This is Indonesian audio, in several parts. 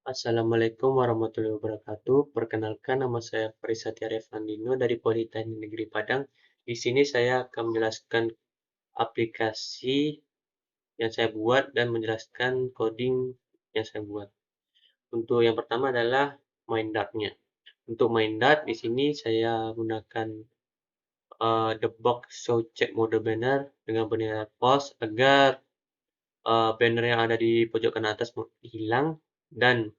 Assalamualaikum warahmatullahi wabarakatuh. Perkenalkan, nama saya Faris Satya Revandino dari Politeknik Negeri Padang. Di sini saya akan menjelaskan aplikasi yang saya buat dan menjelaskan coding yang saya buat. Untuk yang pertama adalah MindDart-nya. Untuk MindDart, di sini saya gunakan the box show check mode banner dengan penilaian post agar banner yang ada di pojok kanan atas hilang, dan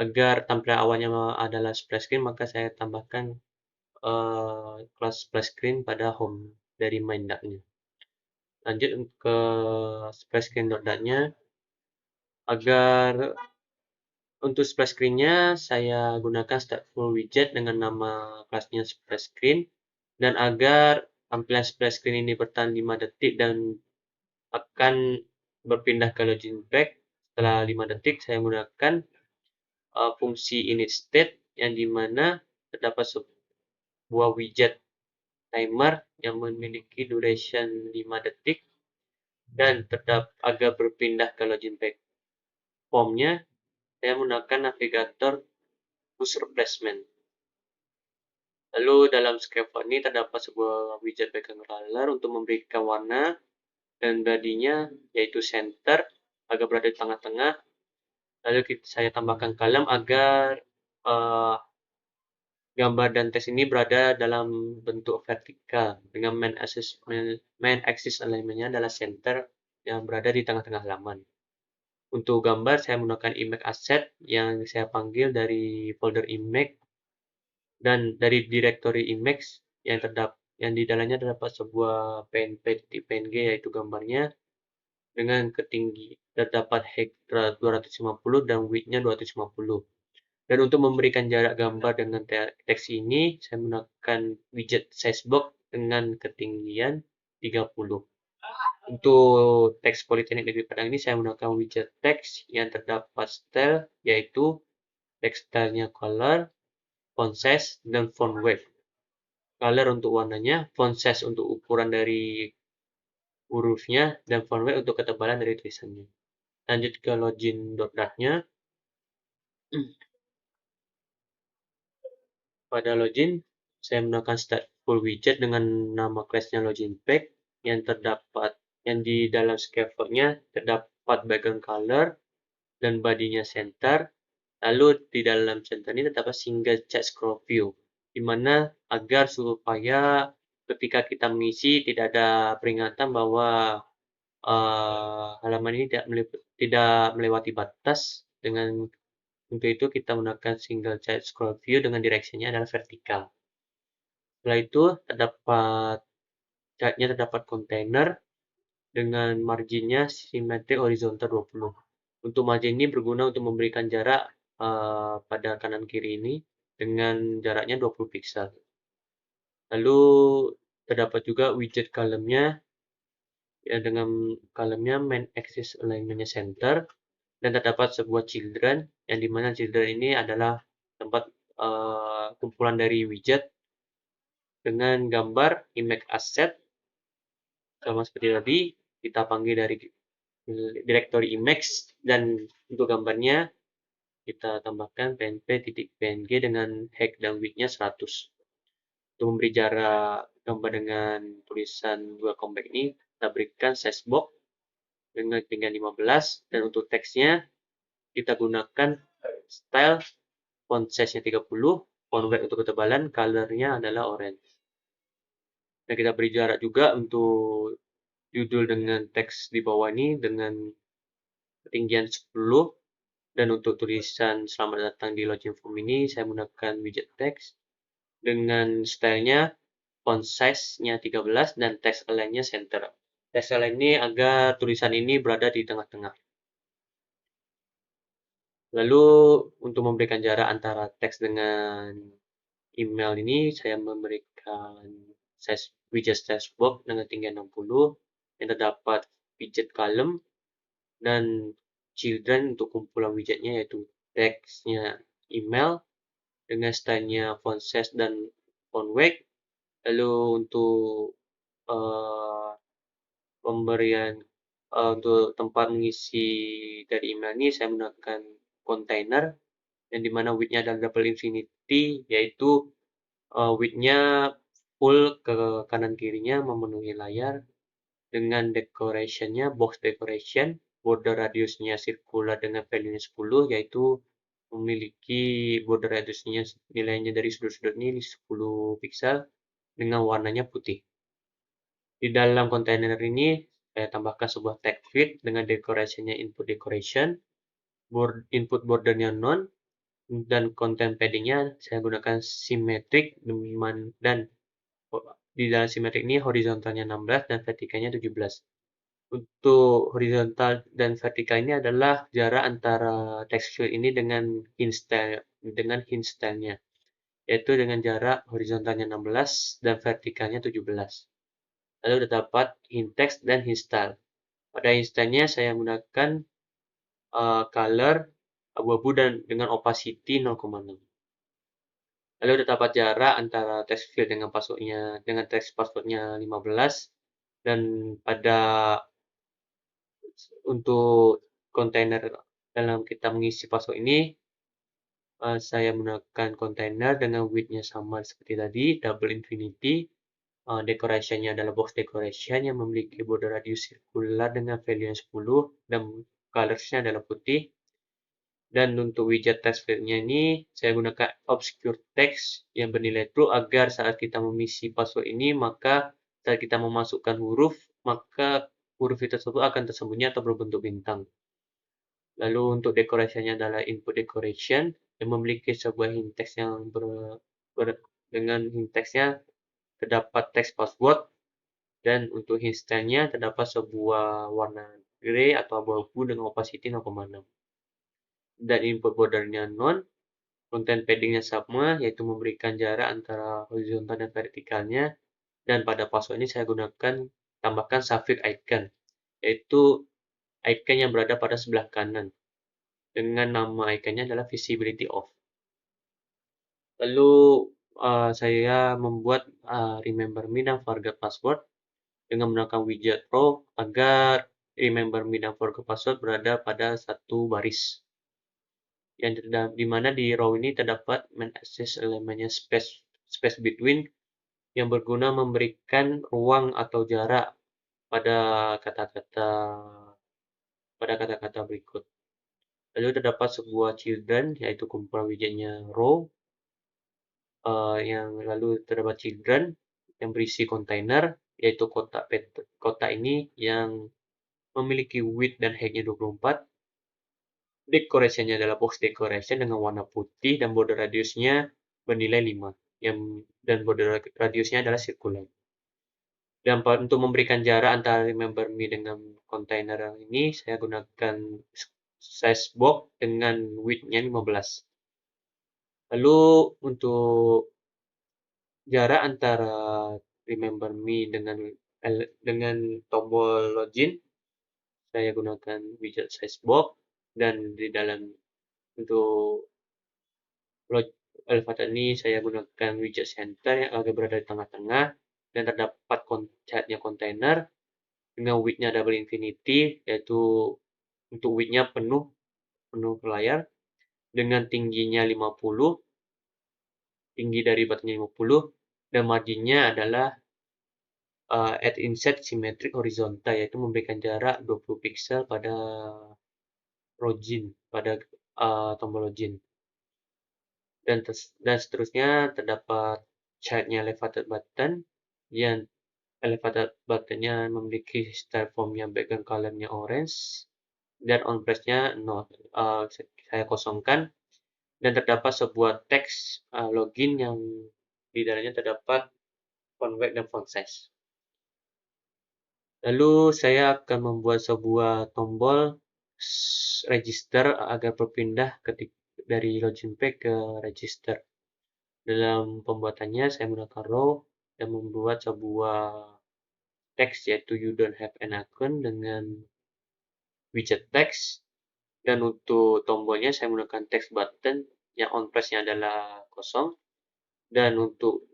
agar tampilan awalnya adalah splash screen, maka saya tambahkan kelas splash screen pada home dari MindDart-nya. Lanjut ke splash screen.dat-nya. Agar untuk splash screen-nya saya gunakan stateful widget dengan nama kelasnya splash screen, dan agar tampilan splash screen ini bertahan 5 detik dan akan berpindah ke login back setelah 5 detik, saya menggunakan fungsi initState yang dimana terdapat sebuah widget timer yang memiliki duration 5 detik dan agar berpindah ke login back formnya, saya menggunakan navigator push replacement. Lalu dalam scaffold ini terdapat sebuah widget background color untuk memberikan warna, dan bodinya yaitu center agar berada di tengah-tengah. Lalu saya tambahkan column agar gambar dan teks ini berada dalam bentuk vertikal dengan main axis alignment-nya adalah center yang berada di tengah-tengah halaman. Untuk gambar, saya menggunakan image asset yang saya panggil dari folder image dan dari directory image yang di dalamnya terdapat sebuah png, yaitu gambarnya dengan terdapat height 250 dan width-nya 250. Dan untuk memberikan jarak gambar dengan teks ini, saya menggunakan widget sizebox dengan ketinggian 30. Untuk teks Politeknik Negeri Padang ini, saya menggunakan widget teks yang terdapat style, yaitu teks stylenya color, font size, dan font weight. Color untuk warnanya, font size untuk ukuran dari hurufnya, dan font weight untuk ketebalan dari tulisannya. Lanjut ke login.dat-nya. Pada login, saya menggunakan stateful widget dengan nama kelasnya login pack yang di dalam scaffold-nya terdapat background color dan bodinya center. Lalu di dalam center ini terdapat single chat scroll view, di mana agar supaya ketika kita mengisi tidak ada peringatan bahwa halaman ini tidak melewati batas. Untuk itu kita menggunakan single chat scroll view dengan direksinya adalah vertikal. Setelah itu terdapat kontainer dengan marginnya simetri horizontal 20. Untuk margin ini berguna untuk memberikan jarak pada kanan kiri ini dengan jaraknya 20 pixel. Lalu terdapat juga widget column-nya ya, dengan column-nya main axis alignment-nya center, dan terdapat sebuah children yang dimana children ini adalah tempat kumpulan dari widget dengan gambar image asset sama seperti tadi, kita panggil dari directory image, dan untuk gambarnya kita tambahkan png dengan height dan width-nya 100. Untuk memberi jarak gambar dengan tulisan 2 compact ini, kita berikan size box dengan ketinggian 15, dan untuk teksnya kita gunakan style font size-nya 30, font weight untuk ketebalan, color-nya adalah orange. Dan kita beri jarak juga untuk judul dengan teks di bawah ini dengan ketinggian 10, dan untuk tulisan selamat datang di login form ini saya menggunakan widget teks dengan stylenya font size-nya 13 dan text align-nya center. Text align ini agar tulisan ini berada di tengah-tengah. Lalu untuk memberikan jarak antara teks dengan email ini, saya memberikan widget size box dengan tinggi 60 yang terdapat widget column dan children untuk kumpulan widgetnya, yaitu teksnya email dengan stylenya font size dan font weight. Lalu untuk pemberian untuk tempat mengisi dari email ini, saya menggunakan kontainer yang dimana width-nya adalah double infinity, yaitu width-nya full ke kanan kirinya memenuhi layar, dengan decoration-nya box decoration, border radiusnya circular dengan value-nya 10, yaitu memiliki border radiusnya nilainya dari sudut-sudut ini 10 pixel dengan warnanya putih. Di dalam kontainer ini saya tambahkan sebuah tag feed dengan decoration-nya input decoration, input bordernya none, dan content padding-nya saya gunakan symmetric, dan di dalam symmetric ini horizontalnya 16 dan vertikalnya 17. Untuk horizontal dan vertikal ini adalah jarak antara text field ini dengan hint style-nya, yaitu dengan jarak horizontalnya 16 dan vertikalnya 17. Lalu terdapat hint text dan hint style. Pada hint style-nya saya menggunakan color abu-abu dan dengan opacity 0,6. Lalu terdapat jarak antara text field dengan text passwordnya 15, dan pada untuk kontainer dalam kita mengisi password ini, saya menggunakan kontainer dengan width-nya sama seperti tadi, double infinity. Decoration-nya adalah box decoration yang memiliki border radius circular dengan value 10 dan colors-nya adalah putih. Dan untuk widget text field-nya ini saya gunakan obscure text yang bernilai true agar saat kita mengisi password ini, maka saat kita memasukkan huruf, maka huruf itu tersebut akan tersembunyi atau berbentuk bintang. Lalu untuk decoration-nya adalah input decoration yang memiliki sebuah hint text yang dengan hint text-nya terdapat teks password, dan untuk hint style-nya terdapat sebuah warna grey atau abu-abu dengan opacity 0,6. Dan input bordernya none, content padding-nya sama, yaitu memberikan jarak antara horizontal dan vertikalnya, dan pada password ini saya tambahkan suffix icon, yaitu icon yang berada pada sebelah kanan, dengan nama ikonnya adalah visibility off. Lalu saya membuat remember me dan forget password dengan menggunakan widget row agar remember me dan forget password berada pada satu baris. Di mana di row ini terdapat main access elemennya space between yang berguna memberikan ruang atau jarak pada kata-kata berikut. Lalu terdapat sebuah children, yaitu kumpulan widgetnya row, yang lalu terdapat children yang berisi kontainer, yaitu kotak ini yang memiliki width dan height-nya 24. Decoration-nya adalah box decoration dengan warna putih dan border radiusnya bernilai 5, dan border radiusnya adalah circular. Dan untuk memberikan jarak antara remember me dengan kontainer ini, saya gunakan size box dengan width-nya 15. Lalu untuk jarak antara remember me dengan tombol login, saya gunakan widget size box, dan di dalam untuk elevator ini saya gunakan widget center yang agak berada di tengah-tengah, dan terdapat catnya kontainer dengan width-nya double infinity, yaitu untuk width-nya penuh ke layar dengan tingginya 50, tinggi dari buttonnya 50, dan marginnya adalah add inset symmetric horizontal, yaitu memberikan jarak 20 pixel pada tombol login. Dan seterusnya terdapat childnya elevated button, yang elevated buttonnya memiliki style formnya background colornya orange, dan on press-nya 0. Saya kosongkan, dan terdapat sebuah teks login yang di dalamnya terdapat font weight dan font size. Lalu saya akan membuat sebuah tombol register agar berpindah dari login page ke register. Dalam pembuatannya saya menggunakan row dan membuat sebuah teks, yaitu you don't have an account dengan widget text, dan untuk tombolnya saya menggunakan text button yang on press-nya adalah kosong, dan untuk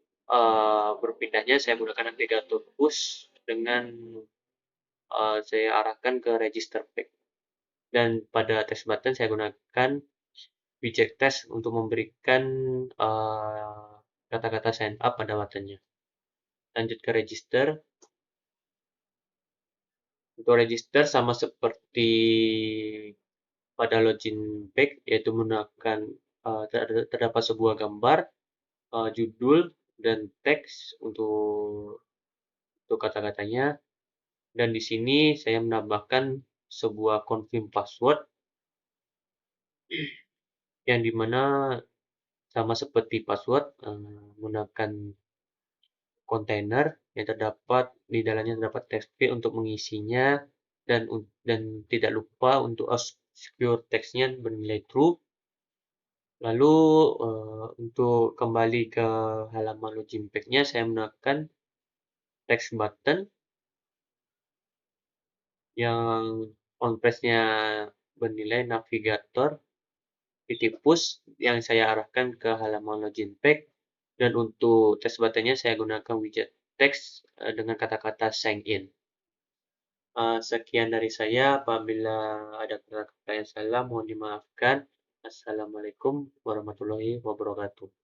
berpindahnya saya menggunakan navigator push dengan saya arahkan ke register page. Dan pada text button saya gunakan widget teks untuk memberikan kata-kata sign up pada buttonnya. Lanjut ke register. Untuk register sama seperti pada login page, yaitu menggunakan terdapat sebuah gambar, judul, dan teks untuk kata-katanya. Dan di sini saya menambahkan sebuah confirm password yang dimana sama seperti password menggunakan kontainer yang di dalamnya terdapat text field untuk mengisinya, dan tidak lupa untuk secure text-nya bernilai true. Lalu untuk kembali ke halaman login page-nya, saya menggunakan text button yang on page-nya bernilai navigator titik push yang saya arahkan ke halaman login page, dan untuk text button-nya saya gunakan widget text dengan kata-kata sign in. Sekian dari saya. Apabila ada kata-kata yang salah, mohon dimaafkan. Assalamualaikum warahmatullahi wabarakatuh.